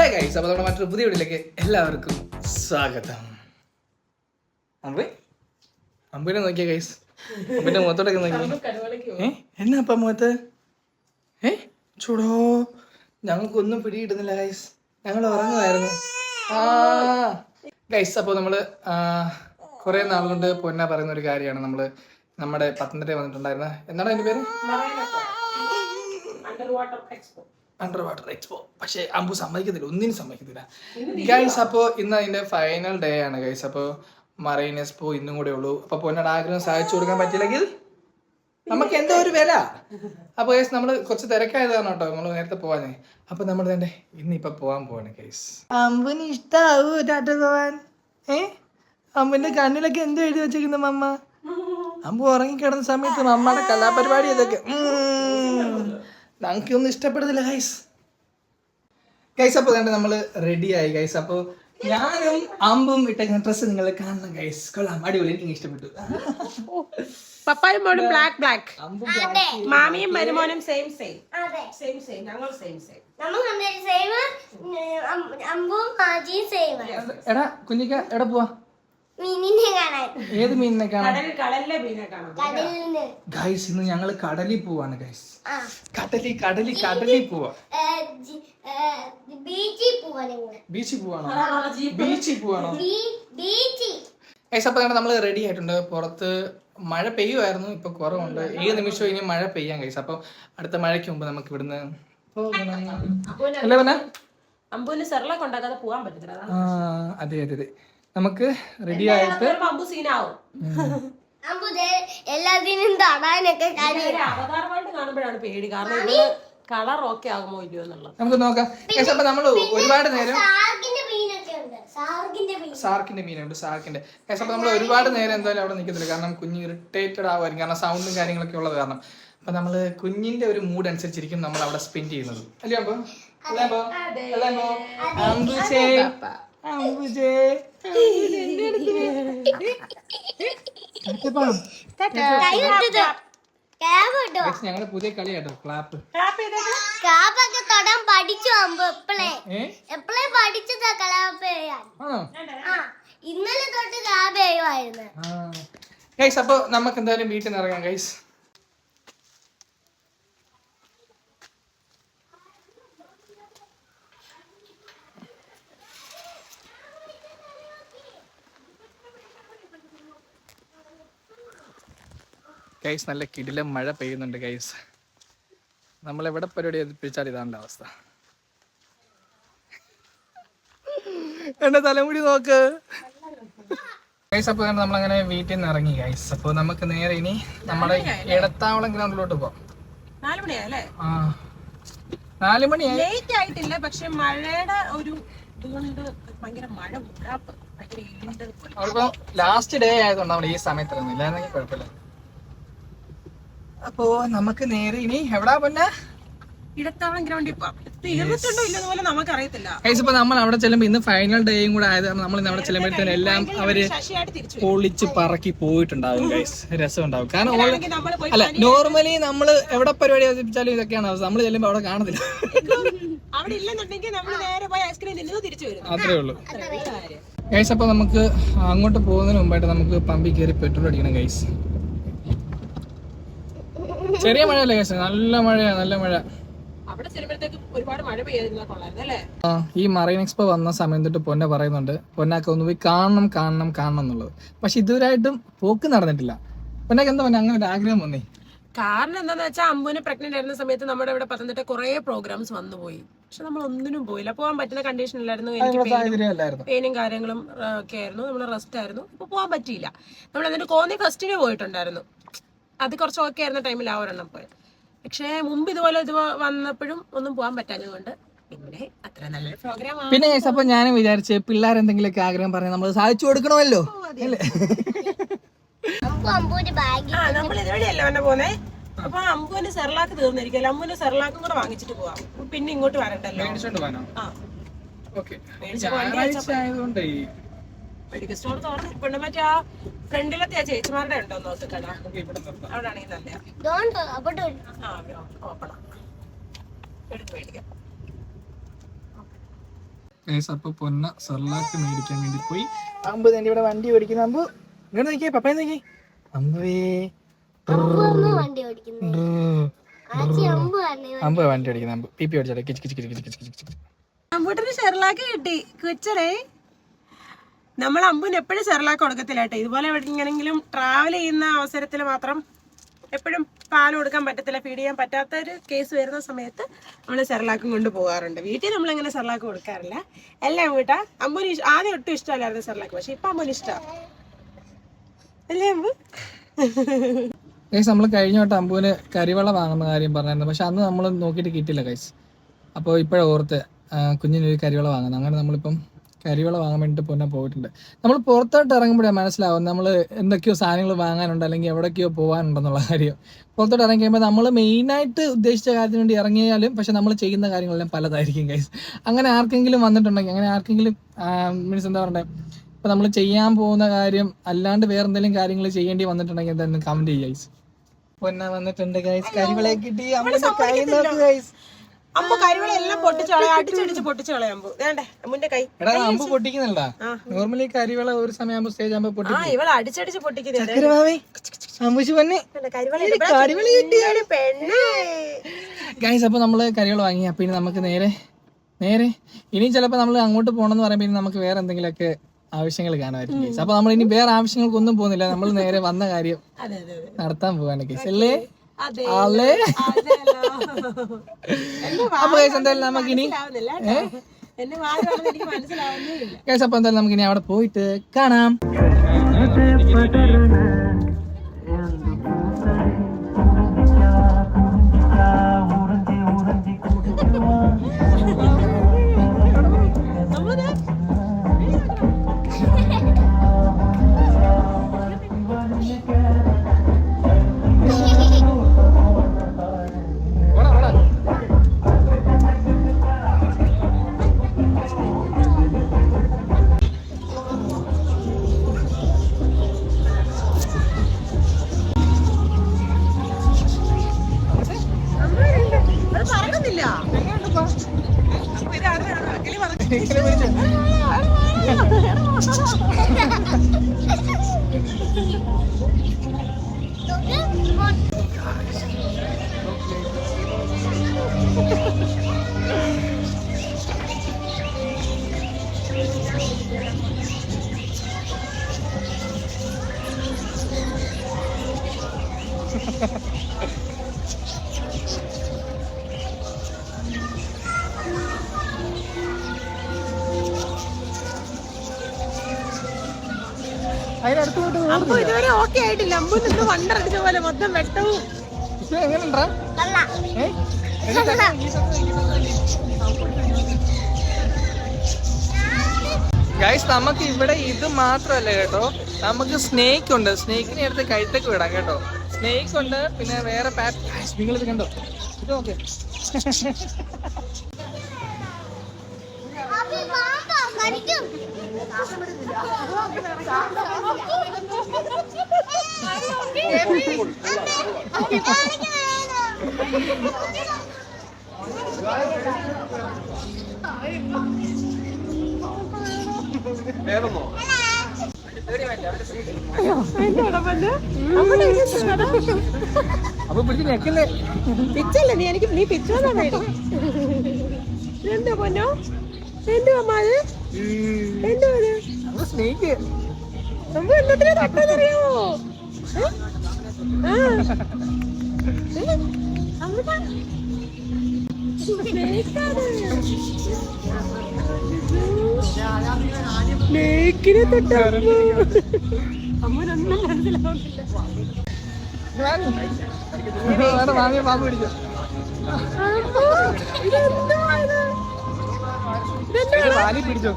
Hey guys, അപ്പോൾ നമ്മുടെ മറ്റൊരു പുതിയ വീഡിയോയിലേക്ക് എല്ലാവർക്കും സ്വാഗതം. അമ്പുവിനെ നോക്കിയ ഗൈസ്, അമ്പിന്റെ മുഖത്തോടൊക്കെ നോക്കി. എന്നാ അപ്പം മുഖത്ത് ചൂടോ, ഞങ്ങൾക്കൊന്നും പിടികിട്ടുന്നില്ല ഗൈസ്, ഞങ്ങൾ ഉറങ്ങുമായിരുന്നു. ഗൈസ്, അപ്പോൾ നമ്മൾ കുറേ നാൾ കൊണ്ട് പൊന്ന പറയുന്ന ഒരു കാര്യമാണ്. നമ്മൾ നമ്മുടെ പത്തനംതിട്ട വന്നിട്ടുണ്ടായിരുന്ന, എന്താണ് അതിൻ്റെ പേര്? Under water expo. പക്ഷേ അമ്പു സമ്മതിക്കത്തില്ല, ഒന്നിനും സമ്മതിക്കത്തില്ല ഗൈസ്. അപ്പോൾ ഇന്ന് അതിൻ്റെ ഫൈനൽ ഡേ ആണ് ഗൈസ്. അപ്പോൾ മറൈൻ എക്സ്പോ ഇന്നും കൂടെ ഉള്ളൂ. അപ്പോൾ പൊന്നയുടെ ആഗ്രഹം സാധിച്ചു കൊടുക്കാൻ പറ്റില്ലെങ്കിൽ നമുക്ക് എന്തോ ഒരു വില. അപ്പോൾ ഗൈസ് നമ്മൾ കുറച്ച് തിരക്കായതാണ് കേട്ടോ, നമ്മൾ നേരത്തെ പോവാനേ. അപ്പോൾ നമ്മൾ തന്നെ ഇന്നിപ്പോൾ പോകാൻ പോവാണ് ഗൈസ്. അമ്പുന് ഇഷ്ടാവൂ ടാറ്റ പോവാൻ? അമ്പുവിൻ്റെ കണ്ണിലൊക്കെ എന്തോ എഴുതി വെച്ചേക്കുന്ന മമ്മ? അമ്പു ഉറങ്ങിക്കിടന്ന സമയത്ത് മമ്മയുടെ കലാപരിപാടി ഇതൊക്കെ ഞങ്ങൾക്കൊന്നും ഇഷ്ടപ്പെടുന്നില്ല ഗൈസ്. ഗൈസ്, അപ്പോൾ തന്നെ നമ്മൾ റെഡിയായി ഗൈസ്. അപ്പോൾ ഞാനും അമ്പും ഇട്ട ഡ്രസ്സ് നിങ്ങൾ കാണണം ഗൈസ്. കൊള്ളാം, അടിപൊളി, എനിക്ക് ഇഷ്ടപ്പെട്ടു. പപ്പായും മോനും ബ്ലാക്ക്, മാമിയും മരുമോനും സെയിം. എടാ കുഞ്ഞിക്ക, എടാ പോവാ? ഏത് മീനിനെ കാണാൻ? ഗൈസ്, ഇന്ന് ഞങ്ങള് കടലിൽ പോവാണ് ഗൈസ്. കടലിൽ പോവാ. ബീച്ചിൽ പോവാണോ ഗൈസ്? അപ്പൊ നമ്മള് റെഡി ആയിട്ടുണ്ട്. പുറത്ത് മഴ പെയ്യുമായിരുന്നു, ഇപ്പൊ കുറവുണ്ട്. ഏത് നിമിഷവും ഇനി മഴ പെയ്യാൻ ഗൈസ്. അപ്പൊ അടുത്ത മഴയ്ക്ക് മുമ്പ് നമുക്ക് ഇവിടുന്ന് അതെ നമുക്ക് റെഡി ആയിട്ട് നമുക്ക് നോക്കാം. അപ്പൊ നമ്മള് ഒരുപാട് നേരം സാർക്കിന്റെ മീനുണ്ട്. അപ്പൊ നമ്മൾ ഒരുപാട് നേരം എന്തായാലും അവിടെ നിൽക്കത്തില്ല, കാരണം കുഞ്ഞ് ഇറിറ്റേറ്റഡ് ആവുമായിരിക്കും, കാരണം സൗണ്ടും കാര്യങ്ങളൊക്കെ ഉള്ളത് കാരണം. അപ്പൊ നമ്മള് കുഞ്ഞിന്റെ ഒരു മൂഡ് അനുസരിച്ചിരിക്കും നമ്മൾ അവിടെ സ്പെൻഡ് ചെയ്യുന്നത്, അല്ലേ? അപ്പൊ ഞങ്ങളുടെ പുതിയ കളി കേട്ടോ, ക്ലാപ്പ്. ഇന്നലെ തൊട്ട് ക്ലാപ്പ് ചെയ്യുമായിരുന്നു ഗൈസ്. അപ്പൊ നമുക്ക് എന്തായാലും വീട്ടിൽ നിന്ന് ഇറങ്ങാം ഗൈസ്. ഗൈസ്, നല്ല കിടിലം മഴ പെയ്യുന്നുണ്ട് ഗൈസ്. നമ്മൾ എവിടെ പരിപാടി ഏൽപ്പിച്ചാൽ ഇതാണല്ലോ അവസ്ഥ. എന്റെ തലമുടി നോക്ക് ഗൈസ്. അപ്പോൾ നമ്മളങ്ങനെ വീട്ടിൽ നിന്ന് ഇറങ്ങി ഗൈസ്. അപ്പോൾ നമുക്ക് നേരെ ഇനി നമ്മുടെ ഇടത്താവളം ഗ്രൗണ്ടിലോട്ട് പോവാം. 4 മണിയായല്ലേ? 4 മണിയായി. ലേറ്റ് ആയിട്ടില്ല, പക്ഷെ മഴയുടെ ഒരു ഇതുകൊണ്ട് ഭയങ്കര മഴ. അവളിപ്പോ ലാസ്റ്റ് ഡേ ആയതുകൊണ്ട് നമ്മൾ ഈ സമയത്ത് ഇല്ലായിരുന്നെങ്കിൽ കുഴപ്പമില്ല. അപ്പോ നമുക്ക് നേരെ ഇനി എവിടാ പിന്നെ ഇടത്താവളം ഗ്രൗണ്ടിൽ പോവാം. തീർന്നിട്ടുണ്ടോ ഇല്ലെന്നുപോലെ നമുക്ക് അറിയത്തില്ല. ഇപ്പൊ നമ്മൾ അവിടെ ചെല്ലുമ്പോ ഇന്ന് ഫൈനൽ ഡേയും കൂടെ ആയത് കാരണം നമ്മൾ അവിടെ ചെല്ലുമ്പോഴത്തേനും എല്ലാം അവര് പൊളിച്ച് പറക്കി പോയിട്ടുണ്ടാവും ഗൈസ്. രസം ഉണ്ടാവും, കാരണം അല്ല നോർമലി നമ്മള് എവിടെ പരിപാടി അവതരിപ്പിച്ചാലും ഇതൊക്കെയാണ് അവസ്ഥ. നമ്മള് ചെല്ലുമ്പോ അവിടെ കാണത്തില്ല. അവിടെ ഇല്ലെന്നുണ്ടെങ്കിൽ നമ്മൾ നേരെ പോയി ഐസ്ക്രീം തിന്നു തിരിച്ചു വരും, അത്രേ ഉള്ളൂ ഗൈസ്. അപ്പൊ നമുക്ക് അങ്ങോട്ട് പോകുന്നതിന് മുമ്പായിട്ട് നമുക്ക് പമ്പിൽ കയറി പെട്രോൾ അടിക്കണം ഗൈസ്. ചെറിയ മഴയല്ലേ ഗൈസ്, നല്ല മഴ. ഈ മറൈൻ എക്സ്പോ വന്ന സമയം തൊട്ട് പൊന്ന പറയുന്നുണ്ട്, പൊന്നാക്ക ഒന്ന് പോയി കാണണം എന്നുള്ളത്. പക്ഷെ ഇതുവരായിട്ടും പോക്ക് നടന്നിട്ടില്ല. പൊന്നാക്ക് എന്താ അങ്ങനെ ഒരു ആഗ്രഹം വന്നേ? കാരണം എന്താന്ന് വെച്ചാൽ അമ്പുവിന് പ്രഗ്നന്റ് ആയിരുന്ന സമയത്ത് നമ്മുടെ ഇവിടെ പത്തനംതിട്ട കുറെ പ്രോഗ്രാംസ് വന്നുപോയി, പക്ഷെ നമ്മൾ ഒന്നിനും പോയില്ല. പോകാൻ പറ്റുന്ന കണ്ടീഷൻ ഇല്ലായിരുന്നു. എനിക്ക് പെയിനും കാര്യങ്ങളും ഒക്കെ ആയിരുന്നു, നമ്മൾ റെസ്റ്റ് ആയിരുന്നു. ഇപ്പൊ പോകാൻ പറ്റിയില്ല. നമ്മൾ എന്നിട്ട് കോന്നി ഫെസ്റ്റിന് പോയിട്ടുണ്ടായിരുന്നു, അത് കുറച്ച് ഓക്കെ ആയിരുന്ന ടൈമിൽ ആ ഒരെണ്ണം പോയത്. പക്ഷേ മുമ്പ് ഇതുപോലെ വന്നപ്പോഴും ഒന്നും പോകാൻ പറ്റാഞ്ഞതുകൊണ്ട് പിന്നെ അത്ര നല്ലൊരു പ്രോഗ്രാം. പിന്നെ അപ്പൊ ഞാനും വിചാരിച്ച് പിള്ളേർ എന്തെങ്കിലുമൊക്കെ ആഗ്രഹം പറഞ്ഞ് നമ്മൾ സാധിച്ചു കൊടുക്കണമല്ലോ. നമ്മൾ ഇതുവഴിയല്ലേ വന്നെ പോന്നെ. അപ്പൊ അമ്പുവിന് സെർലാക്ക് തീർന്നിരിക്കല്ലോ, അമ്പുവിന് സെർലാക്കും കൂടെ വാങ്ങിച്ചിട്ട് പോവാം, പിന്നെ ഇങ്ങോട്ട് വരണ്ടല്ലോ. മെഡിക്കൽ സ്റ്റോർ തുറന്ന് പിന്നെ മറ്റേ ആ ഫ്രണ്ടിലത്തെ ചേച്ചിമാരുടെ ഉണ്ടോ നോക്കട, അവിടെ ആണെങ്കിൽ നല്ല ഓപ്പണാ എടുത്ത് മേടിക്കാം. ഗൈസ് അപ്പോൾ പൊന്ന സെർലാക്ക് മേടിക്കാൻ വേണ്ടി പോയി. അമ്പ് തന്നെ ഇവിടെ വണ്ടി ഓടിക്കുന്ന അമ്പു. ഇങ്ങോട്ട് നോക്കിയേ, പപ്പയെ നോക്കി. അമ്പുവേ വണ്ടി ഓടിക്കുന്നത് അമ്പ് വണ്ടി ഓടിക്കുന്ന അമ്പ് പി ഓടിച്ചാലേ കിച്ച് കിച്ച് കിച്ച് കിച്ച് കിച്ച് കിച്ച്. അമ്പൂട്ടന് ഷെർലാക്ക് കിട്ടി കൊച്ചടേ. നമ്മൾ അമ്പുവിന് എപ്പോഴും ഷെർലാക്ക് കൊടുക്കത്തില്ല കേട്ടോ. ഇതുപോലെ എവിടെയെങ്കിലും ട്രാവൽ ചെയ്യുന്ന അവസരത്തിൽ മാത്രം എപ്പോഴും പാൽ കൊടുക്കാൻ പറ്റത്തില്ല, ഫീഡ് ചെയ്യാൻ പറ്റാത്ത ഒരു കേസ് വരുന്ന സമയത്ത് നമ്മൾ സെർലാക്കും കൊണ്ട് പോകാറുണ്ട്. വീട്ടിൽ നമ്മളങ്ങനെ സെർലാക്ക് കൊടുക്കാറില്ല. എല്ലാം വീട്ടാ അമ്പൂന് ആദ്യം ഒട്ടും ഇഷ്ടമല്ലായിരുന്നു സെർലാക്ക്, പക്ഷെ ഇപ്പം അമ്പൂന് ഇഷ്ടമാണ് അല്ലേ അമ്പു? ഗൈസ് നമ്മൾ കഴിഞ്ഞ വട്ടം അമ്പുവിന് കരിവള വാങ്ങുന്ന കാര്യം പറഞ്ഞായിരുന്നു, പക്ഷെ അന്ന് നമ്മൾ നോക്കിയിട്ട് കിട്ടില്ല ഗൈസ്. അപ്പോൾ ഇപ്പോഴേ ഓർത്ത് കുഞ്ഞിനൊരു കരിവള വാങ്ങുന്നത്. അങ്ങനെ നമ്മളിപ്പം കരിവള വാങ്ങാൻ വേണ്ടിയിട്ട് പൊന്നെ പോയിട്ടുണ്ട്. നമ്മൾ പുറത്തോട്ട് ഇറങ്ങുമ്പോഴേ മനസ്സിലാവും നമ്മൾ എന്തൊക്കെയോ സാധനങ്ങൾ വാങ്ങാനുണ്ട് അല്ലെങ്കിൽ എവിടേക്കോ പോകാനുണ്ടെന്നുള്ള കാര്യം. പുറത്തോട്ട് ഇറങ്ങി കഴിയുമ്പോൾ നമ്മൾ മെയിനായിട്ട് ഉദ്ദേശിച്ച കാര്യത്തിന് വേണ്ടി ഇറങ്ങിയാലും പക്ഷെ നമ്മൾ ചെയ്യുന്ന കാര്യങ്ങളെല്ലാം പലതായിരിക്കും ഗൈസ്. അങ്ങനെ ആർക്കെങ്കിലും വന്നിട്ടുണ്ടെങ്കിൽ, അങ്ങനെ ആർക്കെങ്കിലും മീൻസ് എന്താ പറയണ്ടേ, ഇപ്പം നമ്മൾ ചെയ്യാൻ പോകുന്ന കാര്യം അല്ലാണ്ട് വേറെ എന്തെങ്കിലും കാര്യങ്ങൾ ചെയ്യേണ്ടി വന്നിട്ടുണ്ടെങ്കിൽ എന്തായാലും കമന്റ് ചെയ്യുക ഗൈസ്. പൊന്ന വന്നിട്ടുണ്ട് ഗൈസ്, കരിവളയെ കിട്ടി. ഗൈസ് അമ്പു കരിവള എല്ലാം പൊട്ടിച്ച് കളയാം, അടിച്ചടിച്ച് പൊട്ടിച്ച് കളയാം അമ്പു. വേണ്ടേ അമ്പുന്റെ കൈ എടാ അമ്പ് പൊട്ടിക്കുന്നുണ്ടാ? നോർമലി കരിവള ഒരു സമയമാകുമ്പോ സ്റ്റേജ് ആകുമ്പോ പൊട്ടി. ഇവള് അടിച്ചടിച്ച് പൊട്ടിക്കുന്നത് ഗൈസ്. അപ്പൊ നമ്മള് കരിവള വാങ്ങി. അപ്പൊ ഇനി നമുക്ക് നേരെ ഇനി ചിലപ്പോ നമ്മൾ അങ്ങോട്ട് പോകണമെന്ന് പറയുമ്പോ ഇനി നമുക്ക് വേറെ എന്തെങ്കിലുമൊക്കെ ആവശ്യങ്ങൾ കാണുമായിരിക്കും ഗൈസ്. അപ്പൊ നമ്മൾ ഇനി വേറെ ആവശ്യങ്ങൾക്കൊന്നും പോകുന്നില്ല, നമ്മൾ നേരെ വന്ന കാര്യം നടത്താൻ പോവാണ് ഗൈസ് അല്ലേ? അപ്പൊ ഗൈസ് എന്തായാലും നമുക്കിനി ഗൈസ് അപ്പൊ എന്തായാലും നമുക്കിനി അവിടെ പോയിട്ട് കാണാം. അമ്പു ഇതുവരെ ഓക്കെ ആയിട്ടില്ല. അമ്പു നിന്ന് വണ്ടടിച്ച പോലെ മൊത്തം വെട്ടവും. എങ്ങനെയുണ്ടാ ഗൈസ്? നമുക്ക് ഇവിടെ ഇത് മാത്രല്ല കേട്ടോ, നമുക്ക് സ്നേക്ക് ഉണ്ട്. സ്നേക്കിനെ എടുത്ത് കഴുത്തേക്ക് വിടാം കേട്ടോ. സ്നേക്ക് ഉണ്ട്, പിന്നെ വേറെ നിങ്ങൾ ഇത് കണ്ടോ? ഇത് ഓക്കെ. അപ്പൊ പിടിച്ച് ഞെക്കല്ലേ? പിച്ചല്ലേ നീ? എനിക്ക് നീ പിച്ചോന്നാ വേണം. എന്താ പൊന്നോ? എന്തുവാ അത്? എന്തുവാ സ്നേക്ക്? നമ്മൾ എല്ലാത്തിനും തട്ടാന്നറിയാമോ? സ്നേക്കിനെ തൊട്ടാ അമ്മനൊന്നും മനസ്സിലാവുന്നില്ല. വാങ്ങിയ പാമ്പ് പിടിച്ചോ? വാലി പിടിച്ചോ?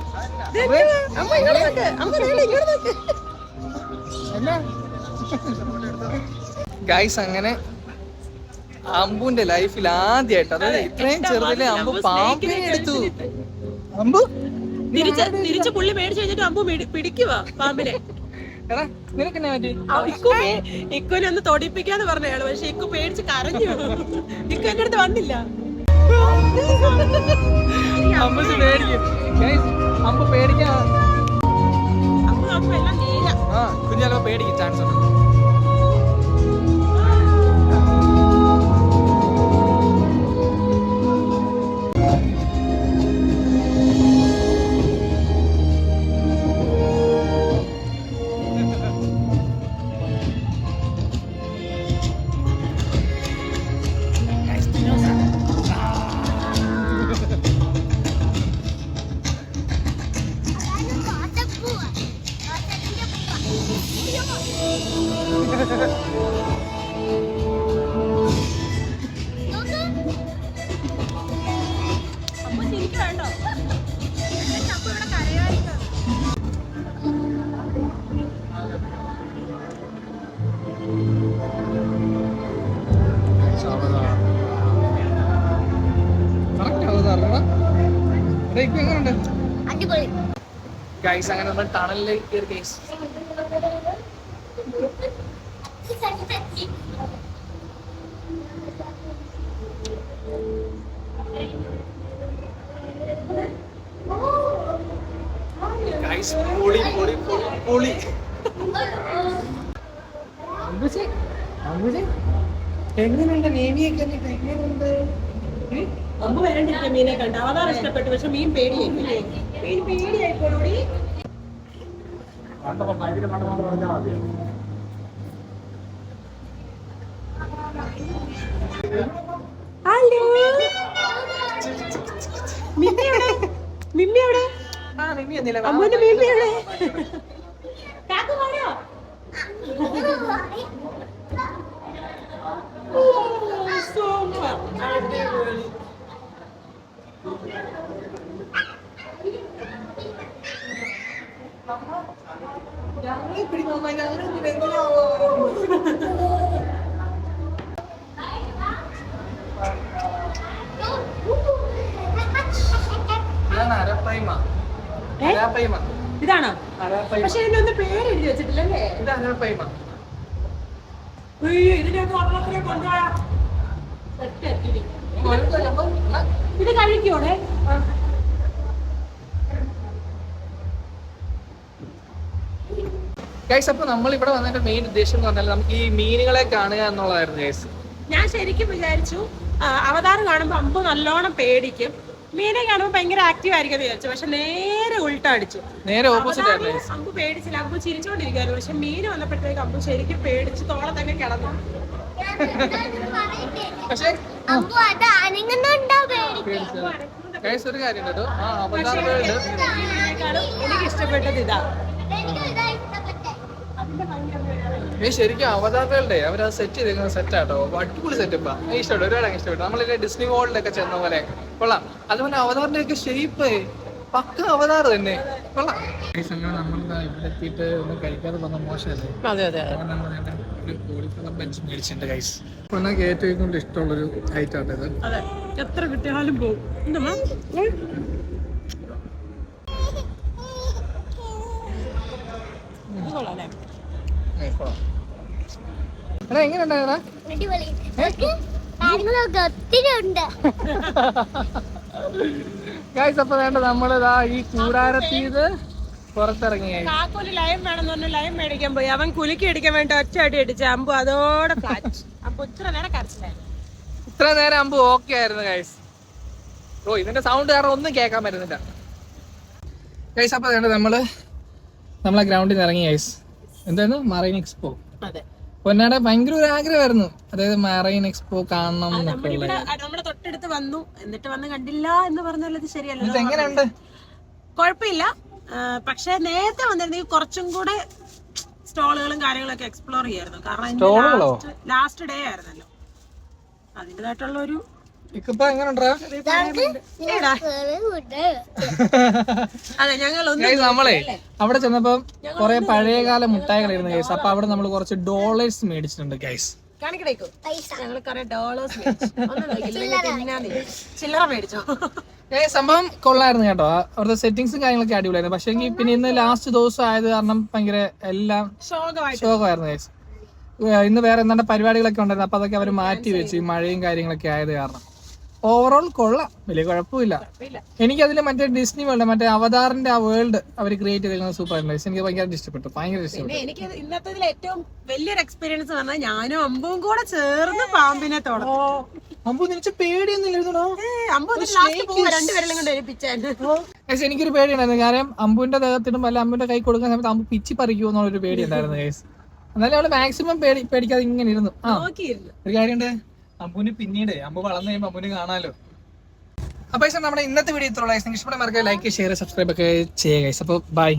ഗൈസ് അങ്ങനെ അമ്പുന്റെ ലൈഫിൽ ആദ്യമായിട്ട്, അതായത് ഇത്രയും ചെറുതിലെ അമ്പു പാമ്പിനെ എടുത്തു. അമ്പു തിരിച്ച് പുള്ളി മേടിച്ചു കഴിഞ്ഞിട്ട് അമ്പു പിടിക്കുവാ പാമ്പിനെ. നിനക്കെന്നെ പറ്റി? ഇക്കുനെ ഒന്ന് തൊടിപ്പിക്കാന്ന് പറഞ്ഞയാള്, പക്ഷെ ഇക്കു പേടിച്ച് കരഞ്ഞു. ഇക്കു എന്റെ അടുത്ത് വന്നില്ല. അമ്പത് പേടിക്കും. എങ്ങനെയുണ്ട് അടിപൊളി. ഗൈസ്? അങ്ങനെ നമ്മൾ ടണലിലേക്ക് കയറി ഗൈസ്. ഗൈസ് പൊളി പൊളി പൊളി പൊളി. എങ്ങനെയുണ്ട് നേവിയൊക്കെ എങ്ങനെയുണ്ട്? അമ്പ് വരണ്ടിരിക്കുക മീനെ കണ്ട്. അവതാരം ഇഷ്ടപ്പെട്ടു, പക്ഷെ മീൻ പേടിയായി. മീൻ പേടിയായി പോയി. ഹലോ മിമ്മി എവിടെ? മിമ്മി എവിടെ? അമ്മൂന്റെ മിമ്മി എവിടെ? കാക്കു പോയോ? സൂപ്പർ, അടിപൊളി. ഇതാണോ? പക്ഷെ ഇതിനൊന്നും പേര് എഴുതി വെച്ചിട്ടില്ലല്ലേ? അയ്യോ, ഇതിനൊക്കെ ഒരെണ്ണത്തിനെ കൊണ്ടുപോയാ ഇത് കഴിക്കോടെ? ഗൈസ്, അപ്പൊ നമ്മൾ ഇവിടെ വന്നതിന്റെ മെയിൻ ഉദ്ദേശം എന്ന് പറഞ്ഞാൽ നമുക്ക് ഈ മീനുകളെ കാണുക എന്നുള്ളതായിരുന്നു ഗൈസ്. ഞാൻ ശരിക്കും വിചാരിച്ചു അവതാരം കാണുമ്പോ അമ്പ് നല്ലോണം പേടിക്കും, മീനെ കാണുമ്പോ ഭയങ്കര ആക്റ്റീവ് ആയിരിക്കും വിചാരിച്ചു. പക്ഷെ നേരെ ഉൾട്ട അടിച്ചു. നേരെ ഓപ്പോസിറ്റ് ആയിരുന്നു. അമ്പ് പേടിച്ചില്ല, അമ്പ് ചിരിച്ചോണ്ടിരിക്കുവായിരുന്നു. പക്ഷെ മീൻ വന്നപ്പോഴത്തേക്ക് അമ്പ് ശരിക്കും പേടിച്ച് തോളത്തൊക്കെ കിടന്നു. പക്ഷേ അമ്പു അത് അനങ്ങുന്നുണ്ടോ? ഗൈസ് ഒരു കാര്യം കേട്ടോ, ആ അവതാർ വേൾഡ് എനിക്ക് ഇഷ്ടപ്പെട്ടത് ഇതാ. ശരിക്കും അവതാർ വേൾഡേ അവരത് സെറ്റ് ചെയ്തേക്കുന്ന സെറ്റാട്ടോ, അടിപൊളി സെറ്റപ്പാ. ഇഷ്ടപ്പെട്ടു, ഒരുപാട് ഇഷ്ടപ്പെട്ടു. നമ്മളില്ലേ ഡിസ്നി വേൾഡിലൊക്കെ ചെന്ന പോലെ കൊള്ളാം. അതുപോലെ അവതാറിന്റെ ഒക്കെ ഷേപ്പ് പക്ക അവതാർ തന്നെ കൊള്ളാം. നമ്മൾ ഇവിടെ എത്തിയിട്ട് ഒന്നും കഴിക്കാതെ വന്ന മോശമല്ലേ? അതെ അതെ ഒരു കോളിഫ്ലവർ ബഞ്ച് മേടിച്ചിട്ടുണ്ട് ഗൈസ്. പൊന്നൊക്കെ ഏറ്റവും കൂടുതൽ ഇഷ്ടമുള്ളൊരു ഐറ്റം ആണ് ഇത്. അതെ, എത്ര കിട്ടിയാലും പോകും. എങ്ങനെയുണ്ടാ? അടിപൊളി. കാര്യങ്ങളൊക്കെ ഒത്തിരി ഉണ്ട്. ഗൈസ്, അപ്പൊ വേണ്ട നമ്മളിതാ ഈ കൂടാരത്തീത് പുറത്തിറങ്ങി. കാക്കൂന് ലയം വേണമെന്ന് പറഞ്ഞു ലയം മേടിക്കാൻ പോയി. അവൻ കുലുക്കി അടിക്കാൻ വേണ്ടി ഒറ്റ അടി അടിച്ച അമ്പു അതോടെ ഫ്ലാറ്റ്. അപ്പൊ ഇത്ര നേരം കരച്ചിലായിരുന്നു. ഇത്ര നേരം അമ്പു ഓക്കെ ആയിരുന്നു ഗൈസ്. ഓ, ഇതിന്റെ സൗണ്ട് കാരണം ഒന്നും കേൾക്കാൻ പറ്റുന്നില്ല ഗൈസ്. അപ്പൊ വേണ്ട നമ്മളെ ഗ്രൗണ്ടിൽ നിന്ന് ഇറങ്ങി ഗൈസ്. എന്തായിരുന്നു? Marine expo. അതെ, പൊന്നാടെ ഭയങ്കര ഒരു ആഗ്രഹമായിരുന്നു, അതായത് മറൈൻ എക്സ്പോ കാണണം എന്നൊക്കെ. നമ്മുടെ തൊട്ടടുത്ത് വന്നു, എന്നിട്ട് വന്ന് കണ്ടില്ല എന്ന് പറഞ്ഞത് ശരിയല്ല. ഇത് എങ്ങനെയുണ്ട്? കുഴപ്പമില്ല. പക്ഷെ നേരത്തെ വന്നിരുന്നെങ്കിൽ കുറച്ചും കൂടെ സ്റ്റോളുകളും കാര്യങ്ങളൊക്കെ എക്സ്പ്ലോർ ചെയ്യായിരുന്നു. കാരണം ലാസ്റ്റ് ഡേ ആയിരുന്നല്ലോ, അതിൻ്റെതായിട്ടുള്ള ഒരു അതെ. നമ്മളെ അവിടെ ചെന്നപ്പോ കൊറേ പഴയകാല മുട്ടായികളായിരുന്നു ഗൈസ്. അപ്പൊ അവിടെ നമ്മൾ കുറച്ച് ഡോളേഴ്സ് മേടിച്ചിട്ടുണ്ട് ഗൈസ്. ചില്ലറ മേടിച്ചോ? സംഭവം കൊള്ളായിരുന്നു കേട്ടോ. അവിടുത്തെ സെറ്റിങ്സും കാര്യങ്ങളൊക്കെ അടിപൊളിയായിരുന്നു. പക്ഷെ പിന്നെ ഇന്ന് ലാസ്റ്റ് ദിവസം ആയത് കാരണം ഭയങ്കര എല്ലാം ശോകമായിരുന്നു ഗൈസ്. ഇന്ന് വേറെ എന്താണ്ട് പരിപാടികളൊക്കെ ഉണ്ടായിരുന്നു. അപ്പൊ അതൊക്കെ അവർ മാറ്റി വെച്ച് മഴയും കാര്യങ്ങളൊക്കെ ആയത് കാരണം ഓവറോൾ കൊള്ളാം, വലിയ കുഴപ്പമില്ല. എനിക്കതിൽ മറ്റേ ഡിസ്നി വേൾഡ്, മറ്റേ അവതാറിന്റെ ആ വേൾഡ് അവർ ക്രിയേറ്റ് ചെയ്തിരിക്കുന്നത് സൂപ്പർ ആയിരുന്നു. എനിക്ക് ഭയങ്കര ഇഷ്ടപ്പെട്ടു, ഭയങ്കര ഇഷ്ടപ്പെട്ടു. എനിക്ക് ഇന്നത്തെ ഏറ്റവും വലിയൊരു എക്സ്പീരിയൻസ് പറഞ്ഞാൽ ഞാനും അമ്പും കൂടെ ചേർന്ന് പാമ്പിനെ തൊടു. അമ്പു നിനക്ക് പേടിയൊന്നുമില്ലായിരുന്നു? എനിക്കൊരു പേടിയുണ്ടായിരുന്നു, കാരണം അമ്പുവിന്റെ ദേഹത്തിനും അല്ല അമ്പുവിന്റെ കൈ കൊടുക്കുന്ന സമയത്ത് അമ്പു പിച്ചി പറിക്കുമോ എന്നുള്ളൊരു പേടി ഉണ്ടായിരുന്നു ഗൈസ്. എന്നാലും അവള് മാക്സിമം പേടിക്കാതെ ഇങ്ങനെ ഇരുന്നു. ഒരു കാര്യമുണ്ട്, അമ്പുവിന് പിന്നീട് അമ്പു വളർന്നു കഴിയുമ്പോൾ അമ്പുവിന് കാണാലോ. അപ്പൊ നമ്മുടെ ഇന്നത്തെ വീഡിയോ ഇത്രയുള്ള. ഇഷ്ടപ്പെട്ട മറക്കുക ലൈക്ക് ഷെയർ സബ്സ്ക്രൈബ് ഒക്കെ ചെയ്യുക. അപ്പൊ ബൈ.